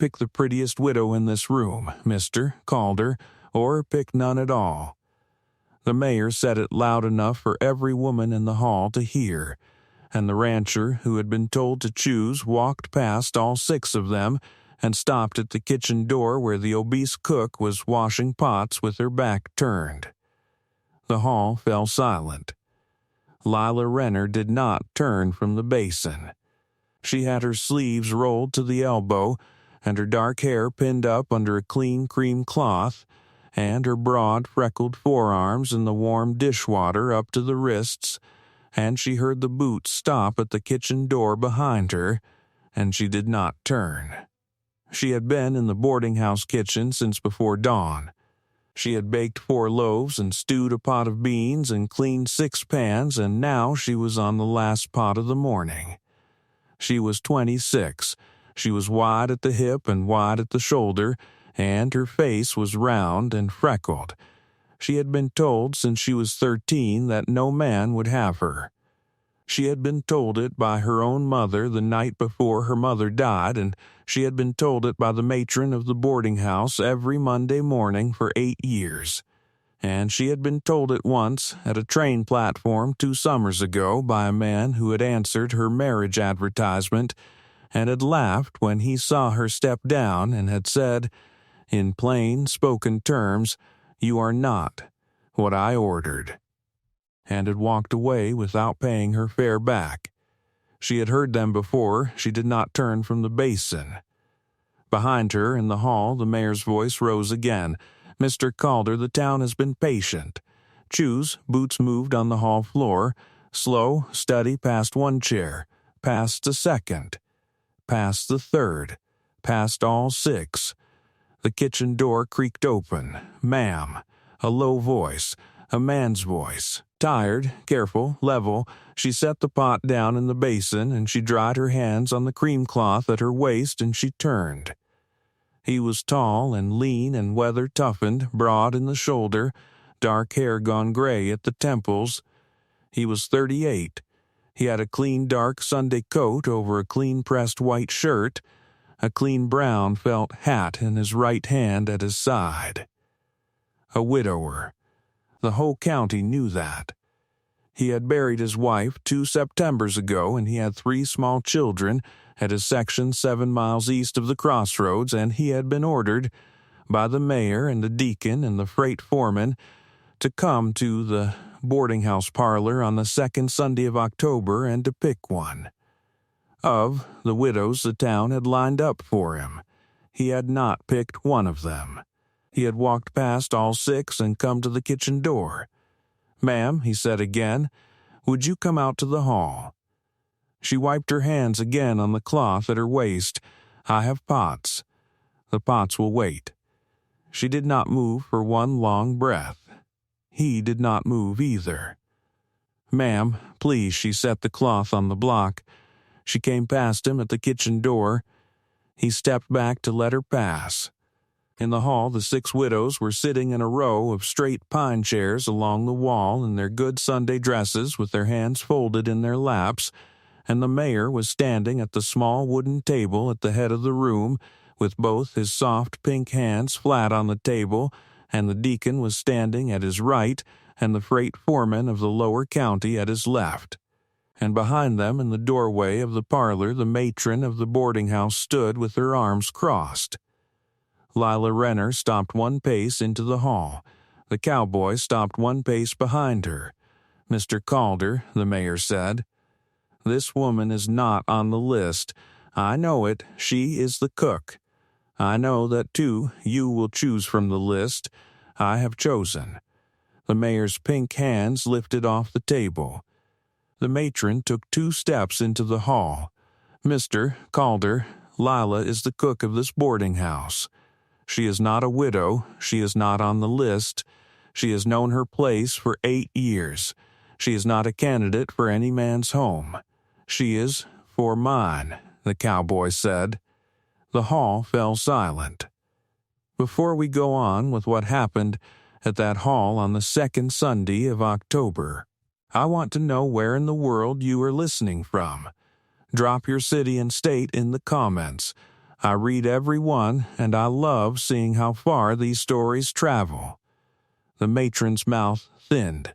pick the prettiest widow in this room, Mr. Calder, or pick none at all." The mayor said it loud enough for every woman in the hall to hear, and the rancher, who had been told to choose, walked past all 6 of them and stopped at the kitchen door where the obese cook was washing pots with her back turned. The hall fell silent. Lila Renner did not turn from the basin. She had her sleeves rolled to the elbow and her dark hair pinned up under a clean cream cloth, and her broad, freckled forearms in the warm dishwater up to the wrists, and she heard the boots stop at the kitchen door behind her, and she did not turn. She had been in the boarding-house kitchen since before dawn. She had baked 4 loaves and stewed a pot of beans and cleaned 6 pans, and now she was on the last pot of the morning. She was 26. She was wide at the hip and wide at the shoulder, and her face was round and freckled. She had been told since she was 13 that no man would have her. She had been told it by her own mother the night before her mother died, and she had been told it by the matron of the boarding house every Monday morning for 8 years. And she had been told it once at a train platform 2 summers ago by a man who had answered her marriage advertisement and had laughed when he saw her step down and had said, in plain spoken terms, "You are not what I ordered," and had walked away without paying her fare back. She had heard them before. She did not turn from the basin. Behind her in the hall the mayor's voice rose again. "Mr. Calder, the town has been patient. Choose." Boots moved on the hall floor. Slow, steady, past 1 chair, past the second, past the third, past all 6. The kitchen door creaked open. "Ma'am." A low voice, a man's voice. Tired, careful, level, she set the pot down in the basin and she dried her hands on the cream cloth at her waist and she turned. He was tall and lean and weather-toughened, broad in the shoulder, dark hair gone gray at the temples. He was 38. He had a clean dark Sunday coat over a clean-pressed white shirt, a clean brown felt hat in his right hand at his side. A widower. The whole county knew that. He had buried his wife 2 Septembers ago, and he had 3 small children at his section 7 miles east of the crossroads, and he had been ordered by the mayor and the deacon and the freight foreman to come to the boarding-house parlor on the 2nd Sunday of October and to pick one. Of the widows the town had lined up for him, he had not picked one of them. He had walked past all 6 and come to the kitchen door. "Ma'am," he said again, "would you come out to the hall?" She wiped her hands again on the cloth at her waist. "I have pots. The pots will wait." She did not move for one long breath. He did not move either. "Ma'am, please," she set the cloth on the block. She came past him at the kitchen door. He stepped back to let her pass. In the hall, the 6 widows were sitting in a row of straight pine chairs along the wall in their good Sunday dresses with their hands folded in their laps, and the mayor was standing at the small wooden table at the head of the room with both his soft pink hands flat on the table, and the deacon was standing at his right and the freight foreman of the lower county at his left. And behind them in the doorway of the parlor the matron of the boarding-house stood with her arms crossed. Lila Renner stopped 1 pace into the hall. The cowboy stopped 1 pace behind her. "Mr. Calder," the mayor said, "this woman is not on the list. I know it. She is the cook. I know that, too, you will choose from the list. I have chosen." The mayor's pink hands lifted off the table. The matron took 2 steps into the hall. "Mr. Calder, Lila is the cook of this boarding house. She is not a widow. She is not on the list. She has known her place for 8 years. She is not a candidate for any man's home. She is for mine," the cowboy said. The hall fell silent. Before we go on with what happened at that hall on the 2nd Sunday of October, I want to know where in the world you are listening from. Drop your city and state in the comments. I read every one, and I love seeing how far these stories travel." The matron's mouth thinned.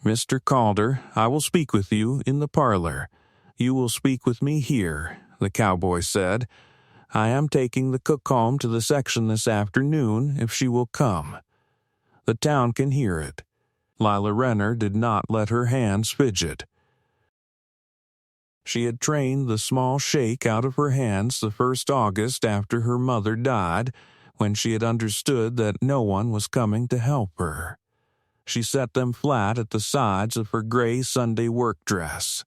"Mr. Calder, I will speak with you in the parlor. You will speak with me here," the cowboy said. "I am taking the cook home to the section this afternoon if she will come. The town can hear it." Lila Renner did not let her hands fidget. She had trained the small shake out of her hands the first August after her mother died, when she had understood that no one was coming to help her. She set them flat at the sides of her gray Sunday work dress.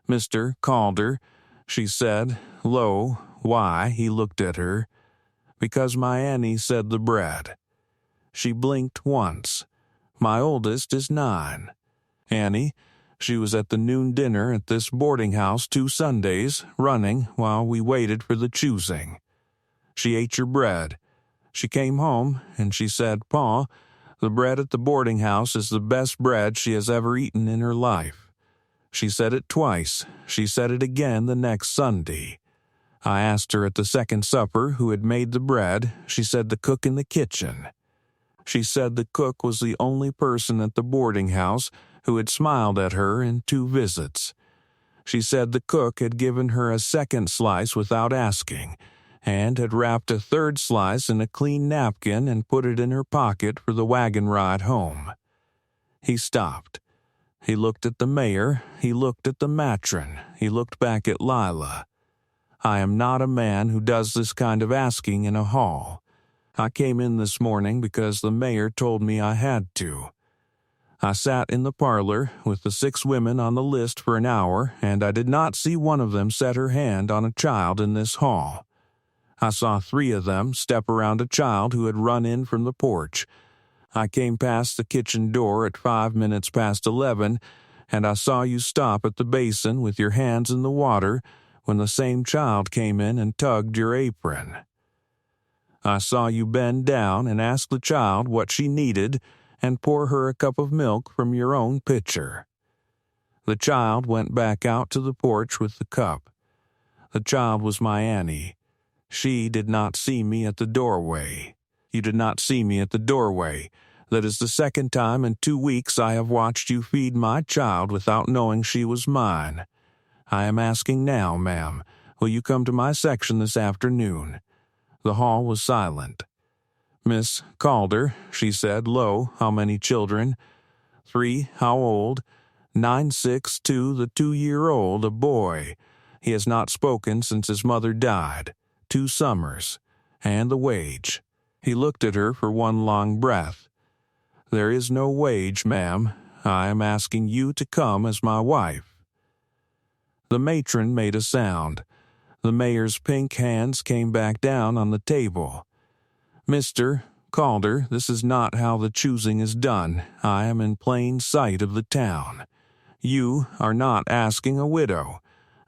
"Mr. Calder," she said, low. Why, he looked at her. "Because my Annie said the bread." She blinked once. "My oldest is 9. Annie, she was at the noon dinner at this boarding house 2 Sundays, running while we waited for the choosing. She ate your bread. She came home, and she said, 'Pa, the bread at the boarding house is the best bread she has ever eaten in her life.' She said it twice. She said it again the next Sunday. I asked her at the second supper who had made the bread. She said the cook in the kitchen. She said the cook was the only person at the boarding house who had smiled at her in 2 visits. She said the cook had given her a second slice without asking, and had wrapped a third slice in a clean napkin and put it in her pocket for the wagon ride home." He stopped. He looked at the mayor. He looked at the matron. He looked back at Lila. "I am not a man who does this kind of asking in a hall. I came in this morning because the mayor told me I had to. I sat in the parlor with the 6 women on the list for an hour, and I did not see one of them set her hand on a child in this hall. I saw 3 of them step around a child who had run in from the porch. I came past the kitchen door at 5 minutes past 11, and I saw you stop at the basin with your hands in the water when the same child came in and tugged your apron. I saw you bend down and ask the child what she needed and pour her a cup of milk from your own pitcher. The child went back out to the porch with the cup. The child was my Annie. She did not see me at the doorway. You did not see me at the doorway. That is the second time in 2 weeks I have watched you feed my child without knowing she was mine. I am asking now, ma'am, will you come to my section this afternoon?" The hall was silent. "Miss Calder," she said low, "how many children?" 3. How old?" 9, 6, 2, the 2-year-old, a boy. He has not spoken since his mother died. 2 summers. And the wage." He looked at her for one long breath. "There is no wage, ma'am. I am asking you to come as my wife." The matron made a sound. The mayor's pink hands came back down on the table. "Mr. Calder, this is not how the choosing is done. I am in plain sight of the town. You are not asking a widow.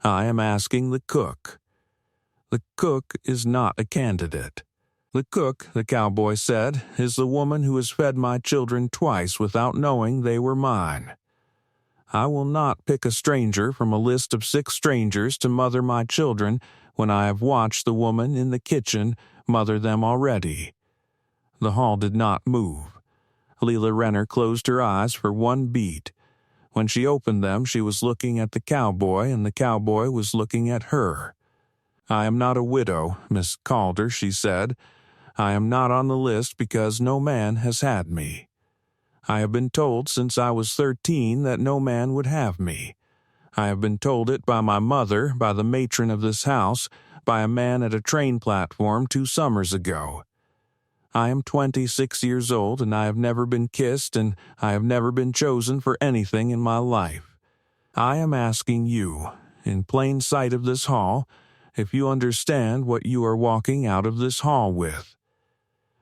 I am asking the cook. The cook is not a candidate. The cook," the cowboy said, "is the woman who has fed my children twice without knowing they were mine. I will not pick a stranger from a list of 6 strangers to mother my children when I have watched the woman in the kitchen mother them already." The hall did not move. Lila Renner closed her eyes for 1 beat. When she opened them, she was looking at the cowboy, and the cowboy was looking at her. "I am not a widow, Miss Calder," she said. "I am not on the list because no man has had me. I have been told since I was 13 that no man would have me. I have been told it by my mother, by the matron of this house, by a man at a train platform 2 summers ago. I am 26 years old, and I have never been kissed, and I have never been chosen for anything in my life. I am asking you, in plain sight of this hall, if you understand what you are walking out of this hall with.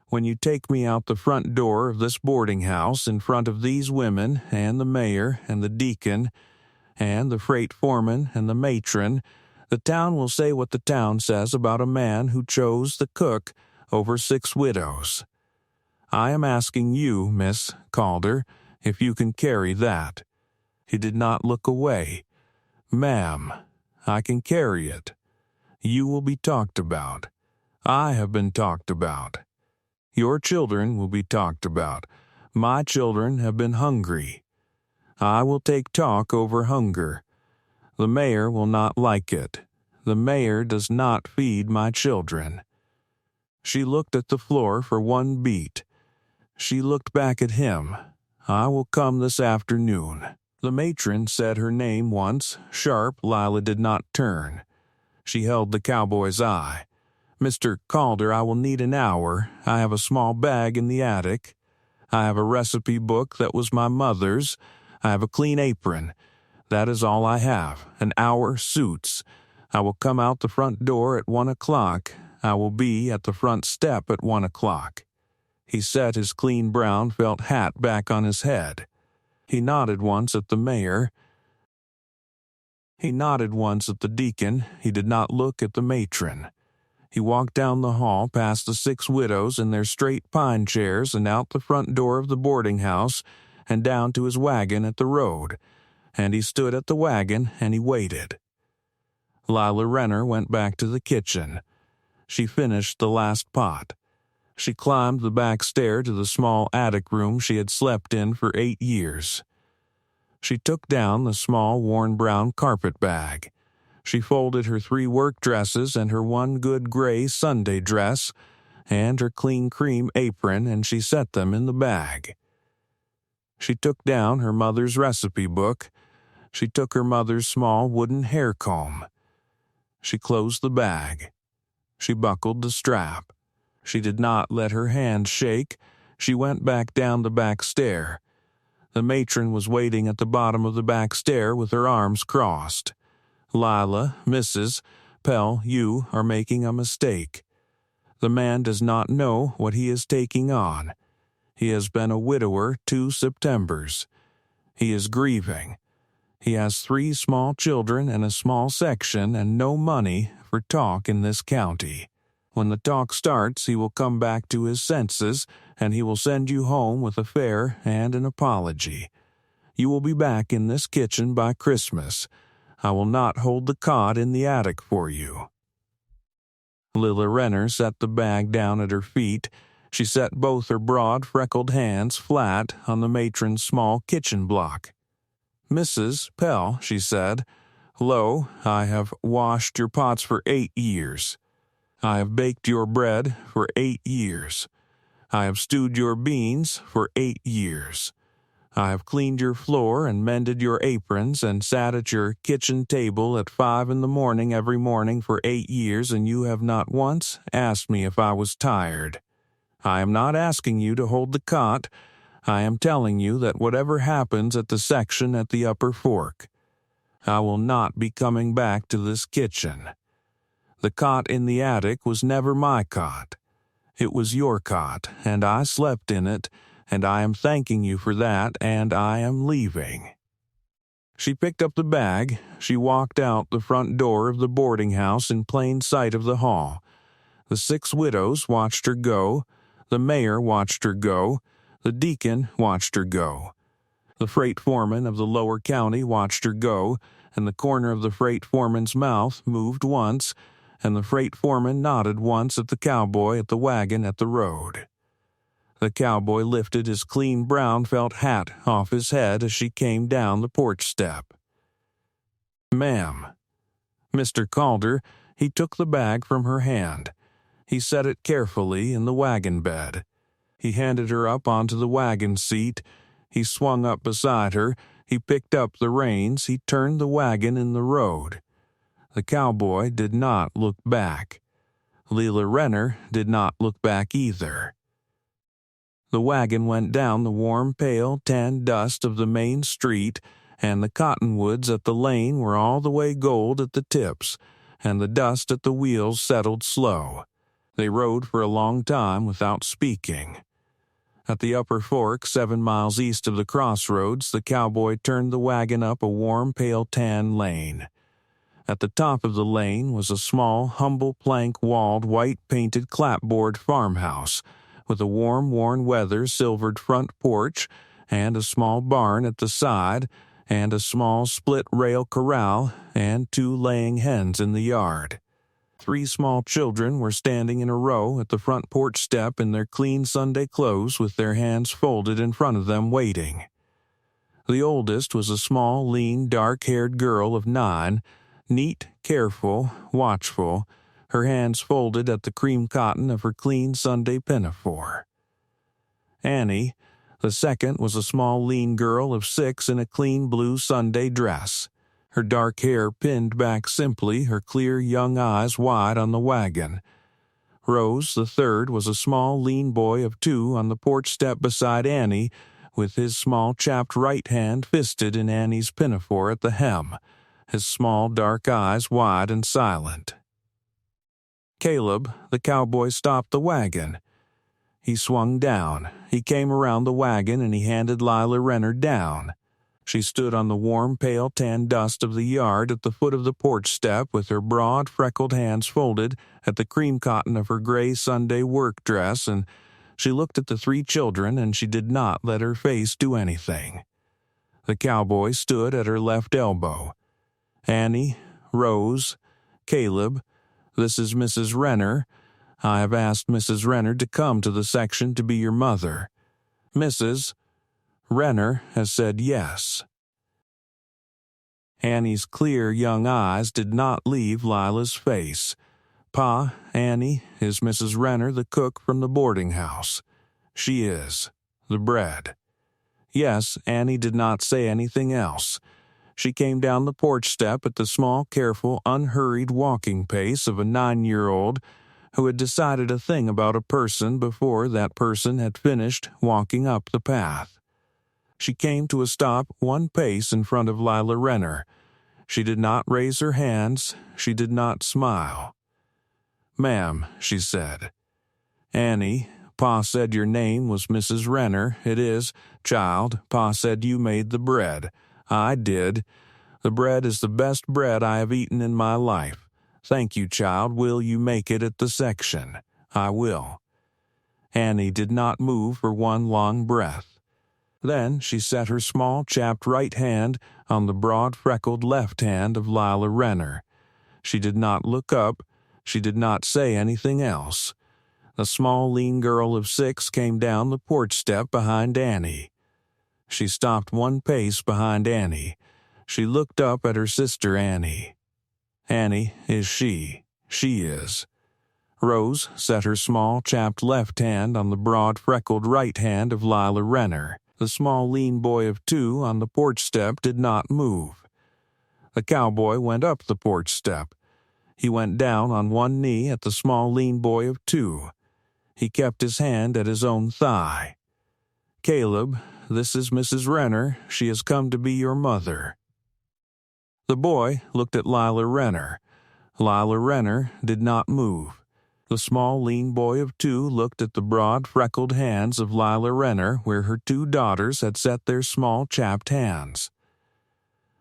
When you take me out the front door of this boarding house in front of these women and the mayor and the deacon and the freight foreman and the matron, the town will say what the town says about a man who chose the cook over 6 widows. I am asking you, Miss Calder, if you can carry that." He did not look away. "Ma'am, I can carry it. You will be talked about. I have been talked about. Your children will be talked about. My children have been hungry. I will take talk over hunger. The mayor will not like it. The mayor does not feed my children. She looked at the floor for one beat. She looked back at him. I will come this afternoon. The matron said her name once. Sharp, Lila did not turn. She held the cowboy's eye. Mr. Calder, I will need an hour. I have a small bag in the attic. I have a recipe book that was my mother's. I have a clean apron. That is all I have. An hour suits. I will come out the front door at 1 o'clock. I will be at the front step at 1 o'clock. He set his clean brown felt hat back on his head. He nodded once at the mayor. He nodded once at the deacon. He did not look at the matron. He walked down the hall past the 6 widows in their straight pine chairs and out the front door of the boarding house and down to his wagon at the road. And he stood at the wagon and he waited. Lila Renner went back to the kitchen. She finished the last pot. She climbed the back stair to the small attic room she had slept in for 8 years. She took down the small worn brown carpet bag. She folded her 3 work dresses and her 1 good gray Sunday dress and her clean cream apron, and she set them in the bag. She took down her mother's recipe book. She took her mother's small wooden hair comb. She closed the bag. She buckled the strap. She did not let her hand shake. She went back down the back stair. The matron was waiting at the bottom of the back stair with her arms crossed. Lila, Mrs. Pell, you are making a mistake. The man does not know what he is taking on. He has been a widower 2 Septembers. He is grieving. He has 3 small children and a small section and no money for talk in this county. When the talk starts, he will come back to his senses, and he will send you home with a fare and an apology. You will be back in this kitchen by Christmas. I will not hold the cot in the attic for you. Lila Renner set the bag down at her feet. She set both her broad, freckled hands flat on the matron's small kitchen block. Mrs. Pell, she said, lo, I have washed your pots for 8 years. I have baked your bread for 8 years. I have stewed your beans for 8 years. I have cleaned your floor and mended your aprons and sat at your kitchen table at 5 in the morning every morning for 8 years, and you have not once asked me if I was tired. I am not asking you to hold the cot. I am telling you that whatever happens at the section at the upper fork, I will not be coming back to this kitchen. The cot in the attic was never my cot. It was your cot, and I slept in it, and I am thanking you for that, and I am leaving. She picked up the bag. She walked out the front door of the boarding house in plain sight of the hall. The 6 widows watched her go. The mayor watched her go. The deacon watched her go. The freight foreman of the lower county watched her go, and the corner of the freight foreman's mouth moved once, and the freight foreman nodded once at the cowboy at the wagon at the road. The cowboy lifted his clean brown felt hat off his head as she came down the porch step. Ma'am. Mr. Calder, he took the bag from her hand. He set it carefully in the wagon bed. He handed her up onto the wagon seat. He swung up beside her. He picked up the reins. He turned the wagon in the road. The cowboy did not look back. Lila Renner did not look back either. The wagon went down the warm, pale, tan dust of the main street, and the cottonwoods at the lane were all the way gold at the tips, and the dust at the wheels settled slow. They rode for a long time without speaking. At the upper fork, 7 miles east of the crossroads, the cowboy turned the wagon up a warm, pale tan lane. At the top of the lane was a small, humble plank-walled, white-painted clapboard farmhouse, with a warm, worn-weather, silvered front porch, and a small barn at the side, and a small split-rail corral, and 2 laying hens in the yard. 3 small children were standing in a row at the front porch step in their clean Sunday clothes with their hands folded in front of them waiting. The oldest was a small, lean, dark-haired girl of 9, neat, careful, watchful, her hands folded at the cream cotton of her clean Sunday pinafore. Annie, the second, was a small, lean girl of 6 in a clean blue Sunday dress, her dark hair pinned back simply, her clear young eyes wide on the wagon. Rose, the third, was a small, lean boy of 2 on the porch step beside Annie, with his small chapped right hand fisted in Annie's pinafore at the hem, his small dark eyes wide and silent. Caleb, the cowboy, stopped the wagon. He swung down. He came around the wagon and he handed Lila Renner down. She stood on the warm, pale tan dust of the yard at the foot of the porch step with her broad, freckled hands folded at the cream cotton of her gray Sunday work dress, and she looked at the 3 children, and she did not let her face do anything. The cowboy stood at her left elbow. Annie, Rose, Caleb, this is Mrs. Renner. I have asked Mrs. Renner to come to the section to be your mother. Mrs. Renner has said yes. Annie's clear young eyes did not leave Lila's face. Pa, Annie, is Mrs. Renner the cook from the boarding house? She is. The bread. Yes, Annie did not say anything else. She came down the porch step at the small, careful, unhurried walking pace of a 9-year-old who had decided a thing about a person before that person had finished walking up the path. She came to a stop 1 pace in front of Lila Renner. She did not raise her hands. She did not smile. "Ma'am," she said. "Annie, Pa said your name was Mrs. Renner. It is, child. Pa said you made the bread. I did. The bread is the best bread I have eaten in my life. Thank you, child. Will you make it at the section?" "I will." Annie did not move for 1 long breath. Then she set her small, chapped right hand on the broad, freckled left hand of Lila Renner. She did not look up. She did not say anything else. The small, lean girl of 6 came down the porch step behind Annie. She stopped 1 pace behind Annie. She looked up at her sister Annie. Annie is she. She is. Rose set her small, chapped left hand on the broad, freckled right hand of Lila Renner. The small, lean boy of 2 on the porch step did not move. The cowboy went up the porch step. He went down on 1 knee at the small, lean boy of 2. He kept his hand at his own thigh. "Caleb, this is Mrs. Renner. She has come to be your mother." The boy looked at Lila Renner. Lila Renner did not move. The small, lean boy of 2 looked at the broad, freckled hands of Lila Renner where her 2 daughters had set their small, chapped hands.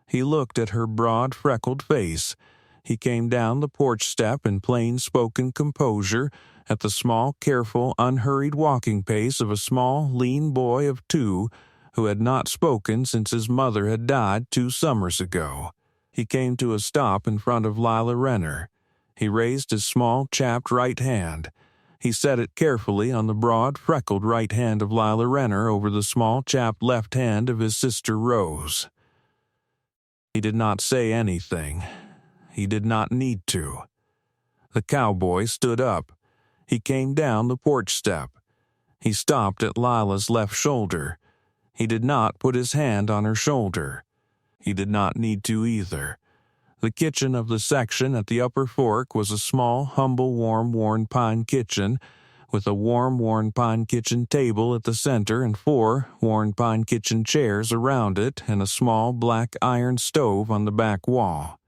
He looked at her broad, freckled face. He came down the porch step in plain-spoken composure at the small, careful, unhurried walking pace of a small, lean boy of 2 who had not spoken since his mother had died 2 summers ago. He came to a stop in front of Lila Renner. He raised his small, chapped right hand. He set it carefully on the broad, freckled right hand of Lila Renner over the small, chapped left hand of his sister Rose. He did not say anything. He did not need to. The cowboy stood up. He came down the porch step. He stopped at Lila's left shoulder. He did not put his hand on her shoulder. He did not need to either. The kitchen of the section at the upper fork was a small, humble, warm, worn pine kitchen, with a warm, worn pine kitchen table at the center and 4 worn pine kitchen chairs around it and a small black iron stove on the back wall.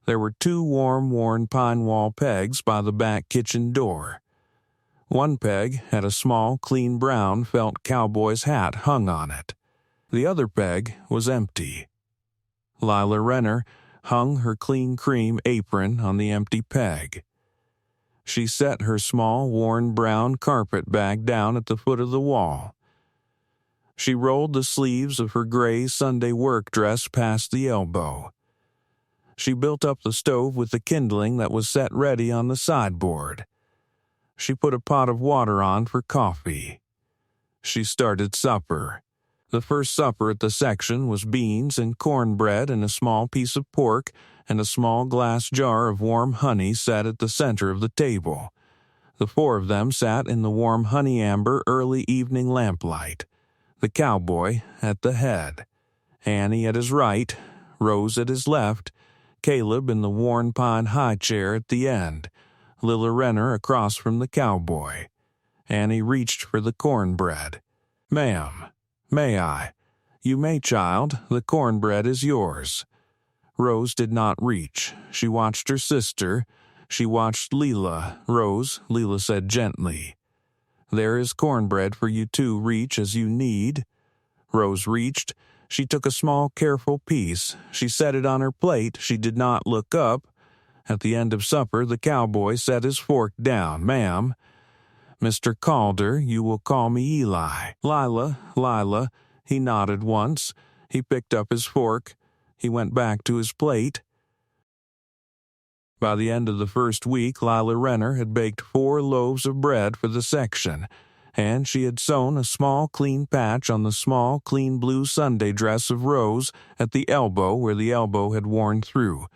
There were 2 warm, worn pine wall pegs by the back kitchen door. 1 peg had a small, clean brown felt cowboy's hat hung on it. The other peg was empty. Lila Renner hung her clean cream apron on the empty peg. She set her small, worn brown carpet bag down at the foot of the wall. She rolled the sleeves of her gray Sunday work dress past the elbow. She built up the stove with the kindling that was set ready on the sideboard. She put a pot of water on for coffee. She started supper. The first supper at the section was beans and cornbread and a small piece of pork and a small glass jar of warm honey set at the center of the table. The four of them sat in the warm honey-amber early evening lamplight, the cowboy at the head, Annie at his right, Rose at his left, Caleb in the worn pine high chair at the end, Lilla Renner across from the cowboy. Annie reached for the cornbread. "Ma'am, may I?" "You may, child. The cornbread is yours." Rose did not reach. She watched her sister. She watched Lila. "Rose," Lila said gently, "there is cornbread for you to reach as you need." Rose reached. She took a small, careful piece. She set it on her plate. She did not look up. At the end of supper, the cowboy set his fork down. "Ma'am." "Mr. Calder, you will call me Eli." Lila. He nodded once. He picked up his fork. He went back to his plate. By the end of the first week, Lila Renner had baked 4 loaves of bread for the section, and she had sewn a small clean patch on the small clean blue Sunday dress of Rose at the elbow where the elbow had worn through,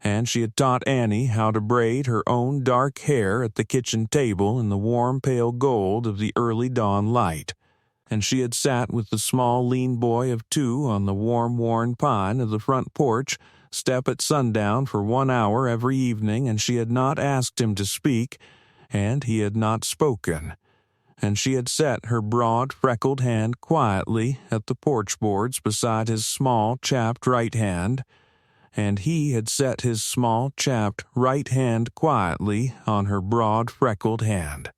and she had taught Annie how to braid her own dark hair at the kitchen table in the warm pale gold of the early dawn light, and she had sat with the small lean boy of 2 on the warm worn pine of the front porch step at sundown for 1 hour every evening, and she had not asked him to speak, and he had not spoken, and she had set her broad freckled hand quietly at the porch boards beside his small chapped right hand, and he had set his small chapped right hand quietly on her broad freckled hand.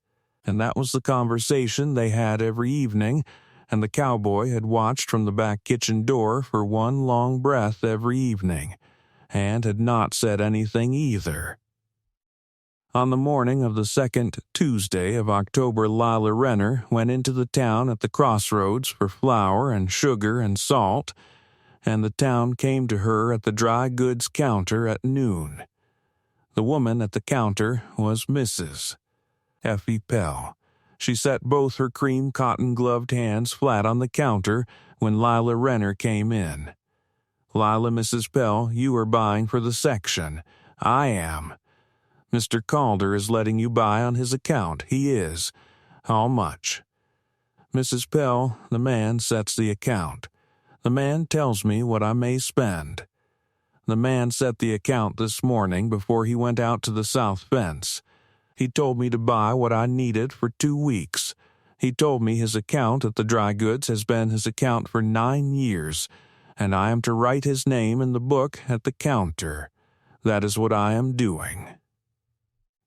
And that was the conversation they had every evening, and the cowboy had watched from the back kitchen door for one long breath every evening, and had not said anything either. On the morning of the second Tuesday of October, Lila Renner went into the town at the crossroads for flour and sugar and salt, and the town came to her at the dry goods counter at noon. The woman at the counter was Mrs. Effie Pell. She set both her cream cotton-gloved hands flat on the counter when Lila Renner came in. "Lila, Mrs. Pell, you are buying for the section." "I am." "Mr. Calder is letting you buy on his account." "He is." "How much?" "Mrs. Pell, the man sets the account. The man tells me what I may spend. The man set the account this morning before he went out to the south fence. He told me to buy what I needed for 2 weeks. He told me his account at the dry goods has been his account for 9 years, and I am to write his name in the book at the counter. That is what I am doing."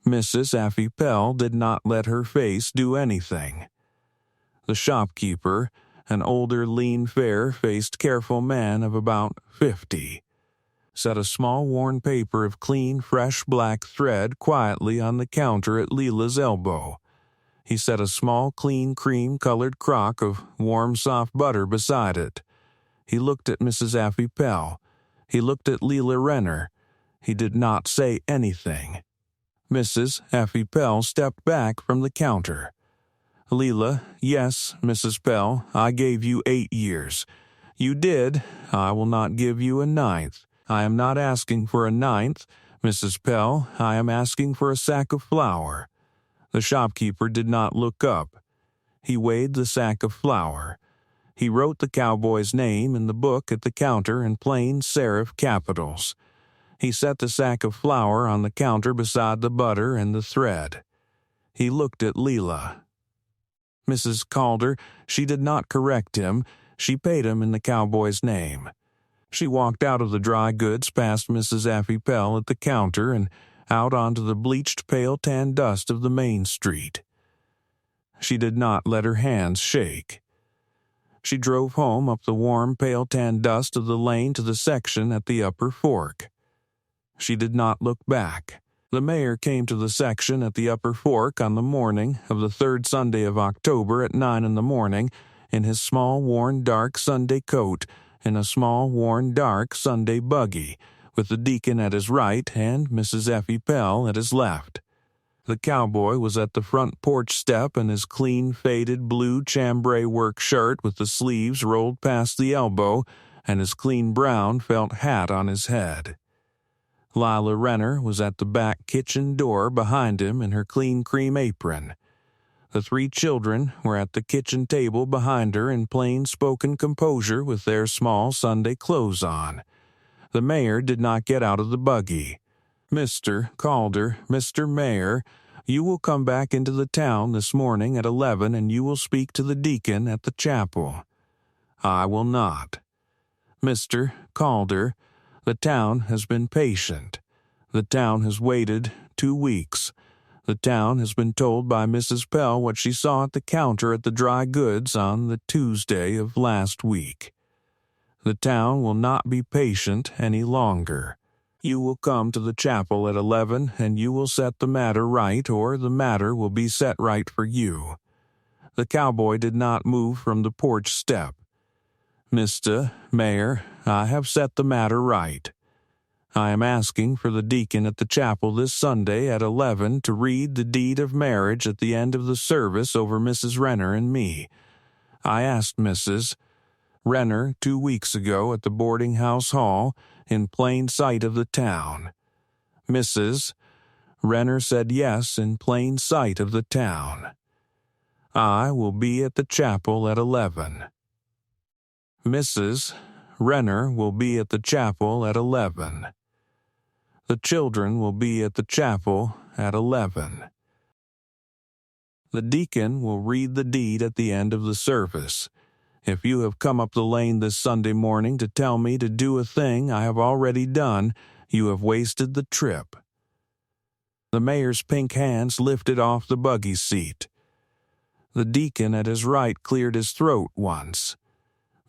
Mrs. Effie Pell did not let her face do anything. The shopkeeper, an older, lean, fair-faced, careful man of about 50, set a small worn paper of clean, fresh black thread quietly on the counter at Lila's elbow. He set a small, clean, cream-colored crock of warm, soft butter beside it. He looked at Mrs. Effie Pell. He looked at Lila Renner. He did not say anything. Mrs. Effie Pell stepped back from the counter. "Lila, yes, Mrs. Pell, I gave you 8 years. You did. I will not give you a 9th. I am not asking for a 9th, Mrs. Pell. I am asking for a sack of flour." The shopkeeper did not look up. He weighed the sack of flour. He wrote the cowboy's name in the book at the counter in plain serif capitals. He set the sack of flour on the counter beside the butter and the thread. He looked at Lila. Mrs. Calder, she did not correct him. She paid him in the cowboy's name. She walked out of the dry goods past Mrs. Effie Pell at the counter and out onto the bleached pale tan dust of the main street. She did not let her hands shake. She drove home up the warm pale tan dust of the lane to the section at the upper fork. She did not look back. The mayor came to the section at the upper fork on the morning of the 3rd Sunday of October at 9 in the morning in his small worn dark Sunday coat and a small worn dark Sunday buggy with the deacon at his right and Mrs. Effie Pell at his left. The cowboy was at the front porch step in his clean faded blue chambray work shirt with the sleeves rolled past the elbow and his clean brown felt hat on his head. Lila Renner was at the back kitchen door behind him in her clean cream apron. The 3 children were at the kitchen table behind her in plain-spoken composure with their small Sunday clothes on. The mayor did not get out of the buggy. "Mr. Calder, Mr. Mayor, you will come back into the town this morning at 11 and you will speak to the deacon at the chapel." "I will not." "Mr. Calder, the town has been patient. The town has waited 2 weeks. The town has been told by Mrs. Pell what she saw at the counter at the dry goods on the Tuesday of last week. The town will not be patient any longer. You will come to the chapel at 11 and you will set the matter right, or the matter will be set right for you." The cowboy did not move from the porch step. "Mr. Mayor, I have set the matter right. I am asking for the deacon at the chapel this Sunday at 11 to read the deed of marriage at the end of the service over Mrs. Renner and me. I asked Mrs. Renner 2 weeks ago at the boarding house hall in plain sight of the town. Mrs. Renner said yes in plain sight of the town. I will be at the chapel at 11. Mrs. Renner will be at the chapel at 11. The children will be at the chapel at 11. The deacon will read the deed at the end of the service. If you have come up the lane this Sunday morning to tell me to do a thing I have already done, you have wasted the trip." The mayor's pink hands lifted off the buggy seat. The deacon at his right cleared his throat once.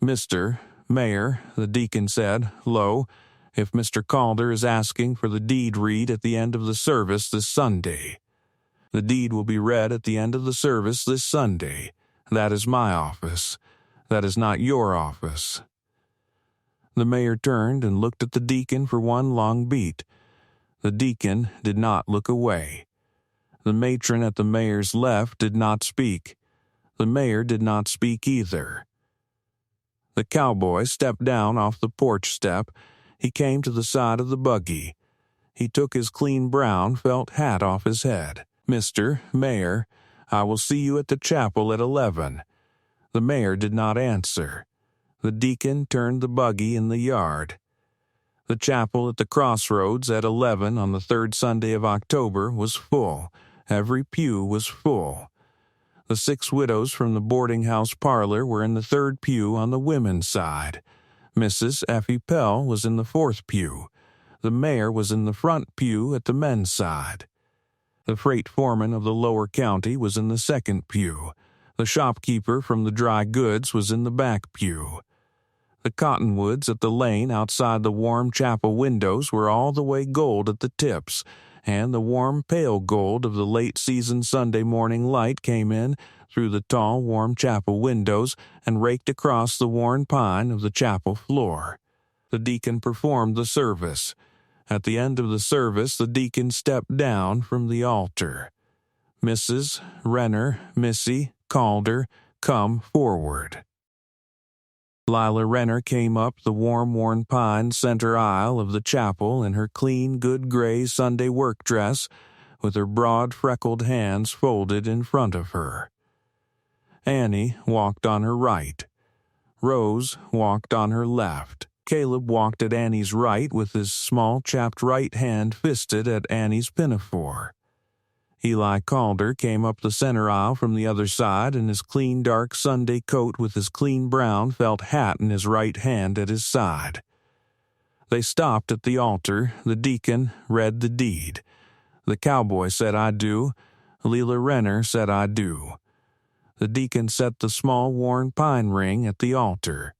"Mr. Mayor," the deacon said, low, "if Mr. Calder is asking for the deed read at the end of the service this Sunday. The deed will be read at the end of the service this Sunday. That is my office. That is not your office." The mayor turned and looked at the deacon for one long beat. The deacon did not look away. The matron at the mayor's left did not speak. The mayor did not speak either. The cowboy stepped down off the porch step. He came to the side of the buggy. He took his clean brown felt hat off his head. "Mr. Mayor, I will see you at the chapel at 11. The mayor did not answer. The deacon turned the buggy in the yard. The chapel at the crossroads at 11 on the 3rd Sunday of October was full. Every pew was full. The 6 widows from the boarding house parlor were in the 3rd pew on the women's side. Mrs. Effie Pell was in the 4th pew. The mayor was in the front pew at the men's side. The freight foreman of the lower county was in the 2nd pew. The shopkeeper from the dry goods was in the back pew. The cottonwoods at the lane outside the warm chapel windows were all the way gold at the tips, and the warm pale gold of the late-season Sunday morning light came in through the tall warm chapel windows and raked across the worn pine of the chapel floor. The deacon performed the service. At the end of the service, the deacon stepped down from the altar. "Mrs. Renner, Missy Calder, come forward." Lila Renner came up the warm worn pine center aisle of the chapel in her clean good gray Sunday work dress with her broad freckled hands folded in front of her. Annie walked on her right. Rose walked on her left. Caleb walked at Annie's right with his small chapped right hand fisted at Annie's pinafore. Eli Calder came up the center aisle from the other side in his clean dark Sunday coat with his clean brown felt hat in his right hand at his side. They stopped at the altar. The deacon read the deed. The cowboy said, "I do." Lila Renner said, "I do." The deacon set the small worn pine ring at the altar.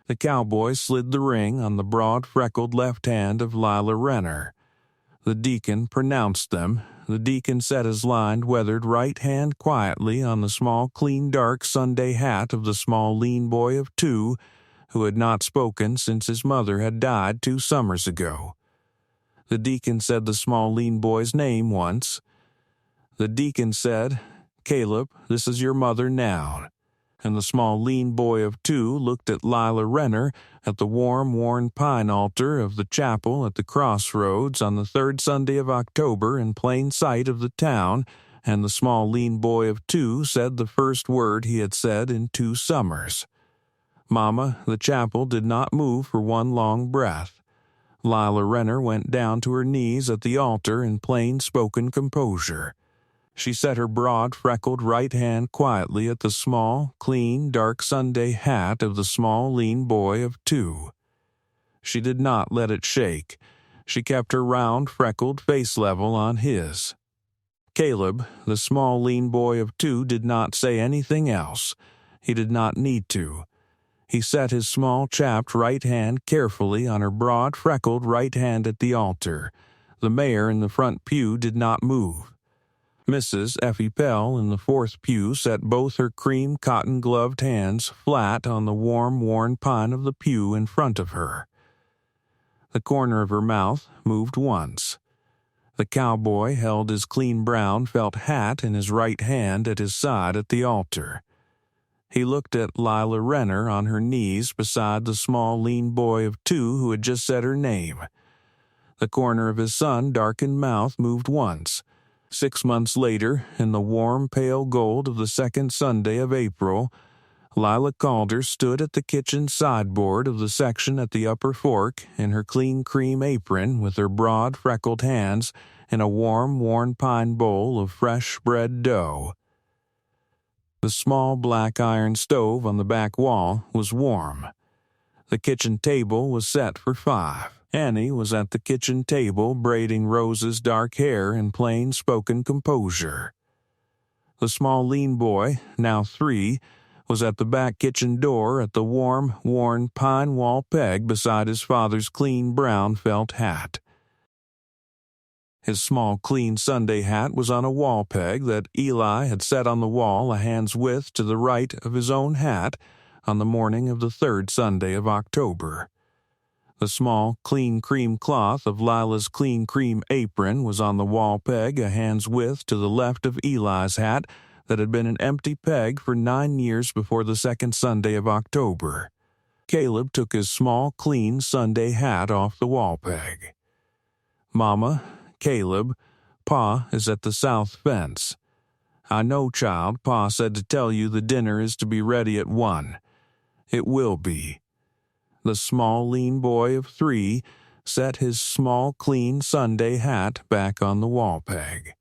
The cowboy slid the ring on the broad freckled left hand of Lila Renner. The deacon pronounced them. The deacon set his lined, weathered right hand quietly on the small, clean, dark Sunday hat of the small, lean boy of 2, who had not spoken since his mother had died 2 summers ago. The deacon said the small lean boy's name once. The deacon said, "Caleb, this is your mother now." And the small lean boy of 2 looked at Lila Renner at the warm, worn pine altar of the chapel at the crossroads on the 3rd Sunday of October in plain sight of the town, and the small lean boy of 2 said the first word he had said in 2 summers. Mama, the chapel did not move for one long breath. Lila Renner went down to her knees at the altar in plain-spoken composure. She set her broad, freckled right hand quietly at the small, clean, dark Sunday hat of the small, lean boy of 2. She did not let it shake. She kept her round, freckled face level on his. Caleb, the small, lean boy of 2, did not say anything else. He did not need to. He set his small, chapped right hand carefully on her broad, freckled right hand at the altar. The mayor in the front pew did not move. Mrs. Effie Pell in the 4th pew set both her cream cotton-gloved hands flat on the warm, worn pine of the pew in front of her. The corner of her mouth moved once. The cowboy held his clean brown felt hat in his right hand at his side at the altar. He looked at Lila Renner on her knees beside the small, lean boy of 2 who had just said her name. The corner of his sun-darkened mouth moved once. 6 months later, in the warm, pale gold of the 2nd Sunday of April, Lila Calder stood at the kitchen sideboard of the section at the upper fork in her clean cream apron with her broad, freckled hands in a warm, worn pine bowl of fresh bread dough. The small black iron stove on the back wall was warm. The kitchen table was set for 5. Annie was at the kitchen table braiding Rose's dark hair in plain-spoken composure. The small lean boy, now 3, was at the back kitchen door at the warm, worn pine wall peg beside his father's clean brown felt hat. His small, clean Sunday hat was on a wall peg that Eli had set on the wall a hand's width to the right of his own hat on the morning of the 3rd Sunday of October. The small, clean cream cloth of Lila's clean cream apron was on the wall peg a hand's width to the left of Eli's hat that had been an empty peg for 9 years before the 2nd Sunday of October. Caleb took his small, clean Sunday hat off the wall peg. "Mama, Caleb, Pa is at the south fence. I know, child, Pa said to tell you the dinner is to be ready at 1. It will be." The small, lean boy of 3 set his small, clean Sunday hat back on the wall peg.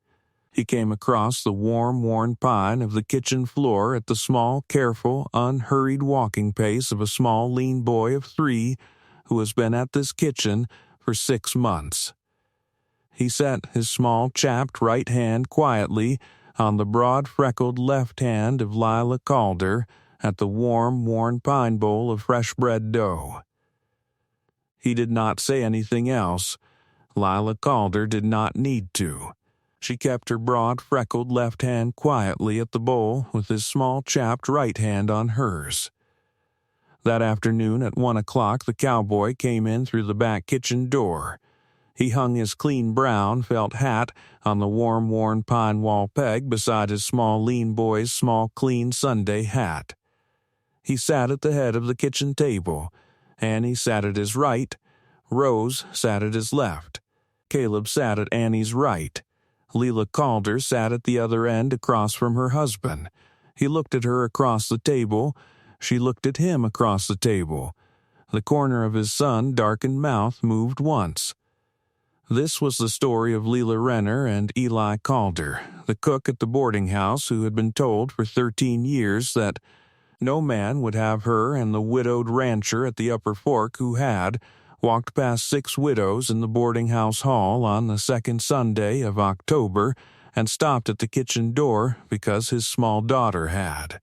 He came across the warm, worn pine of the kitchen floor at the small, careful, unhurried walking pace of a small, lean boy of 3 who has been at this kitchen for 6 months. He set his small, chapped right hand quietly on the broad, freckled left hand of Lila Calder at the warm, worn pine bowl of fresh bread dough. He did not say anything else. Lila Calder did not need to. She kept her broad, freckled left hand quietly at the bowl with his small, chapped right hand on hers. That afternoon at 1 o'clock the cowboy came in through the back kitchen door. He hung his clean brown felt hat on the warm, worn pine wall peg beside his small, lean boy's small, clean Sunday hat. He sat at the head of the kitchen table. Annie sat at his right. Rose sat at his left. Caleb sat at Annie's right. Lila Calder sat at the other end across from her husband. He looked at her across the table. She looked at him across the table. The corner of his sun-darkened mouth moved once. This was the story of Lila Renner and Eli Calder, the cook at the boarding house who had been told for 13 years that no man would have her and the widowed rancher at the upper fork who had walked past 6 widows in the boarding house hall on the 2nd Sunday of October and stopped at the kitchen door because his small daughter had.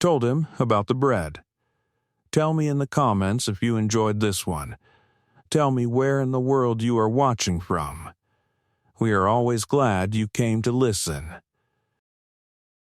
Told him about the bread. Tell me in the comments if you enjoyed this one. Tell me where in the world you are watching from. We are always glad you came to listen.